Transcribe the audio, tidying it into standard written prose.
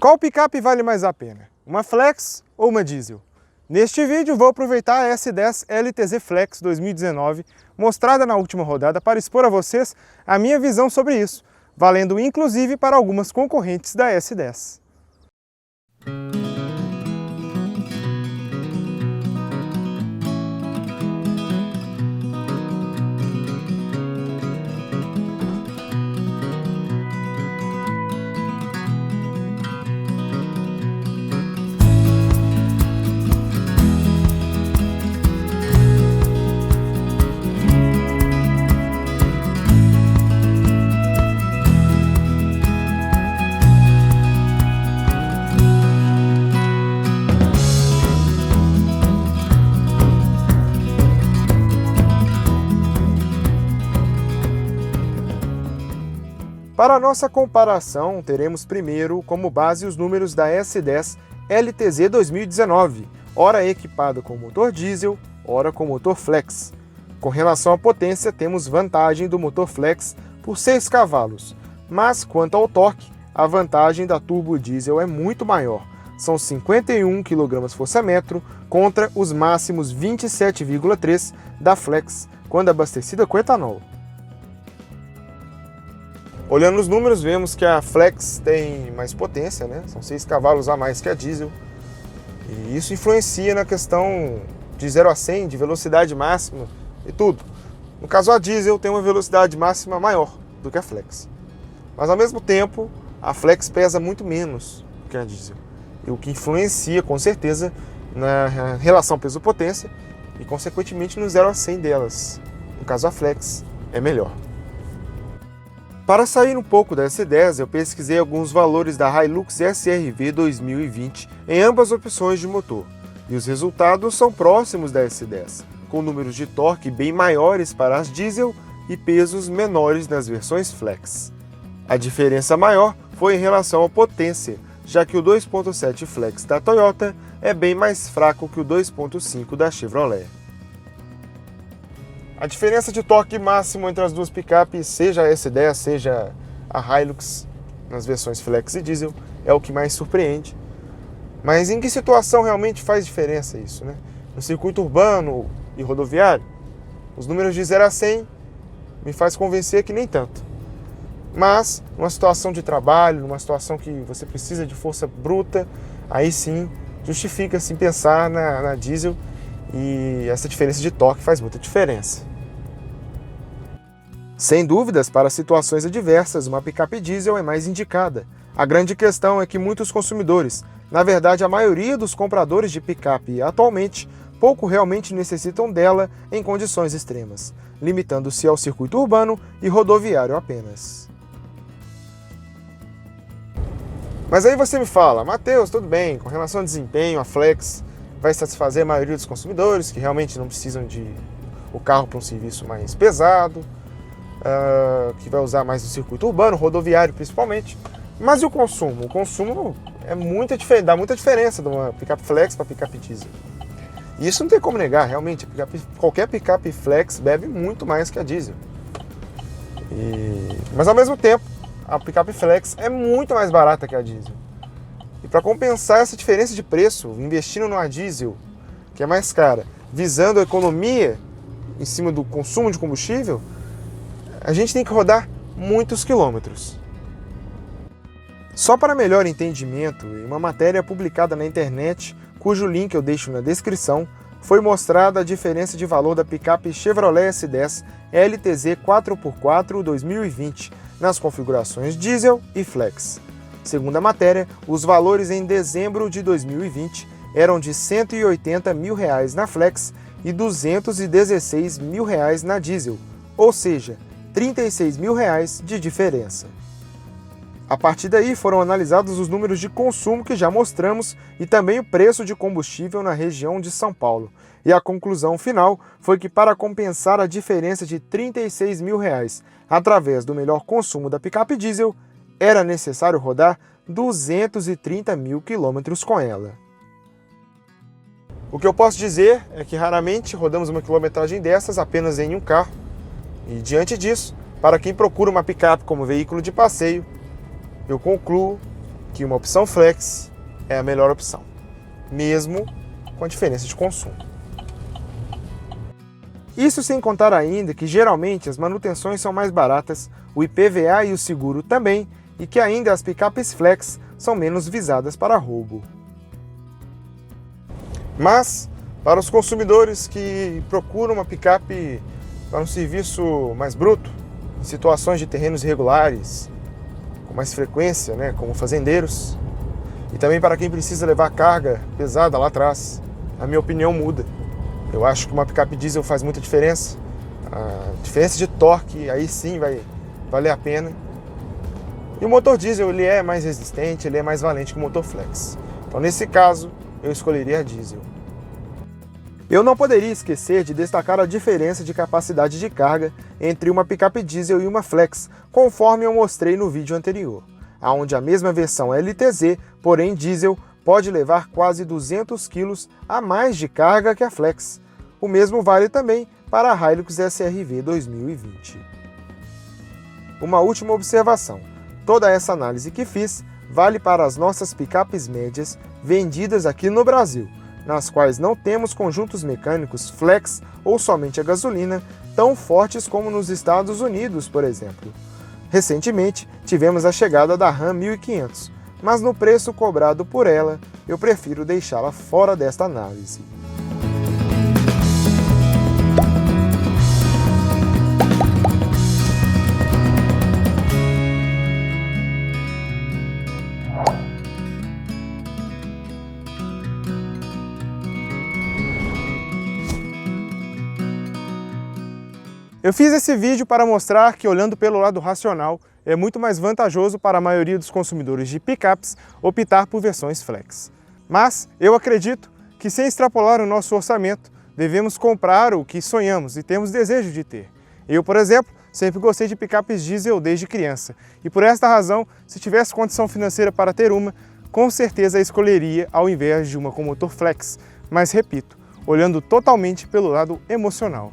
Qual picape vale mais a pena? Uma Flex ou uma diesel? Neste vídeo vou aproveitar a S10 LTZ Flex 2019, mostrada na última rodada, para expor a vocês a minha visão sobre isso, valendo inclusive para algumas concorrentes da S10. Para a nossa comparação, teremos primeiro como base os números da S10 LTZ 2019, ora equipado com motor diesel, ora com motor flex. Com relação à potência, temos vantagem do motor flex por 6 cavalos, mas quanto ao torque, a vantagem da turbo diesel é muito maior, são 51 kgfm contra os máximos 27,3 da flex, quando abastecida com etanol. Olhando os números, vemos que a Flex tem mais potência, né? São 6 cavalos a mais que a diesel. E isso influencia na questão de 0 a 100, de velocidade máxima e tudo. No caso, a diesel tem uma velocidade máxima maior do que a Flex. Mas ao mesmo tempo, a Flex pesa muito menos que a diesel. E o que influencia, com certeza, na relação peso-potência e, consequentemente, no 0 a 100 delas. No caso, a Flex é melhor. Para sair um pouco da S10, eu pesquisei alguns valores da Hilux SR-V 2020 em ambas opções de motor, e os resultados são próximos da S10, com números de torque bem maiores para as diesel e pesos menores nas versões flex. A diferença maior foi em relação à potência, já que o 2.7 flex da Toyota é bem mais fraco que o 2.5 da Chevrolet. A diferença de torque máximo entre as duas picapes, seja a S10, seja a Hilux, nas versões flex e diesel, é o que mais surpreende. Mas em que situação realmente faz diferença isso, né? No circuito urbano e rodoviário, os números de 0 a 100 me faz convencer que nem tanto. Mas, numa situação de trabalho, numa situação que você precisa de força bruta, aí sim, justifica-se pensar na diesel. E essa diferença de torque faz muita diferença. Sem dúvidas, para situações adversas, uma picape diesel é mais indicada. A grande questão é que muitos consumidores, na verdade a maioria dos compradores de picape atualmente, pouco realmente necessitam dela em condições extremas, limitando-se ao circuito urbano e rodoviário apenas. Mas aí você me fala, Matheus, tudo bem, com relação ao desempenho, a Flex vai satisfazer a maioria dos consumidores que realmente não precisam de o carro para um serviço mais pesado, que vai usar mais o circuito urbano, rodoviário principalmente. Mas e o consumo? O consumo dá muita diferença de uma picape flex para picape diesel. E isso não tem como negar, realmente. Qualquer picape flex bebe muito mais que a diesel. Mas ao mesmo tempo, a picape flex é muito mais barata que a diesel. E para compensar essa diferença de preço, investindo numa diesel, que é mais cara, visando a economia em cima do consumo de combustível, a gente tem que rodar muitos quilômetros. Só para melhor entendimento, em uma matéria publicada na internet, cujo link eu deixo na descrição, foi mostrada a diferença de valor da picape Chevrolet S10 LTZ 4x4 2020 nas configurações diesel e flex. Segundo a matéria, os valores em dezembro de 2020 eram de R$ 180 mil na Flex e R$ 216 mil na diesel, ou seja, R$ 36 mil de diferença. A partir daí foram analisados os números de consumo que já mostramos e também o preço de combustível na região de São Paulo. E a conclusão final foi que, para compensar a diferença de R$ 36 mil através do melhor consumo da picape diesel, era necessário rodar 230 mil quilômetros com ela. O que eu posso dizer é que raramente rodamos uma quilometragem dessas apenas em um carro. E diante disso, para quem procura uma picape como veículo de passeio, eu concluo que uma opção flex é a melhor opção, mesmo com a diferença de consumo. Isso sem contar ainda que geralmente as manutenções são mais baratas, o IPVA e o seguro também, e que ainda as picapes flex são menos visadas para roubo. Mas, para os consumidores que procuram uma picape para um serviço mais bruto, em situações de terrenos irregulares, com mais frequência, como fazendeiros, e também para quem precisa levar carga pesada lá atrás, a minha opinião muda. Eu acho que uma picape diesel faz muita diferença. A diferença de torque, aí sim vai valer a pena. E o motor diesel ele é mais resistente, ele é mais valente que o motor flex. Então nesse caso, eu escolheria a diesel. Eu não poderia esquecer de destacar a diferença de capacidade de carga entre uma picape diesel e uma flex, conforme eu mostrei no vídeo anterior, onde a mesma versão LTZ, porém diesel, pode levar quase 200 kg a mais de carga que a flex. O mesmo vale também para a Hilux SR-V 2020. Uma última observação. Toda essa análise que fiz vale para as nossas picapes médias vendidas aqui no Brasil, nas quais não temos conjuntos mecânicos flex ou somente a gasolina tão fortes como nos Estados Unidos, por exemplo. Recentemente, tivemos a chegada da Ram 1500, mas no preço cobrado por ela, eu prefiro deixá-la fora desta análise. Eu fiz esse vídeo para mostrar que, olhando pelo lado racional, é muito mais vantajoso para a maioria dos consumidores de picapes optar por versões flex. Mas eu acredito que, sem extrapolar o nosso orçamento, devemos comprar o que sonhamos e temos desejo de ter. Eu, por exemplo, sempre gostei de picapes diesel desde criança, e por esta razão, se tivesse condição financeira para ter uma, com certeza a escolheria ao invés de uma com motor flex, mas repito, olhando totalmente pelo lado emocional.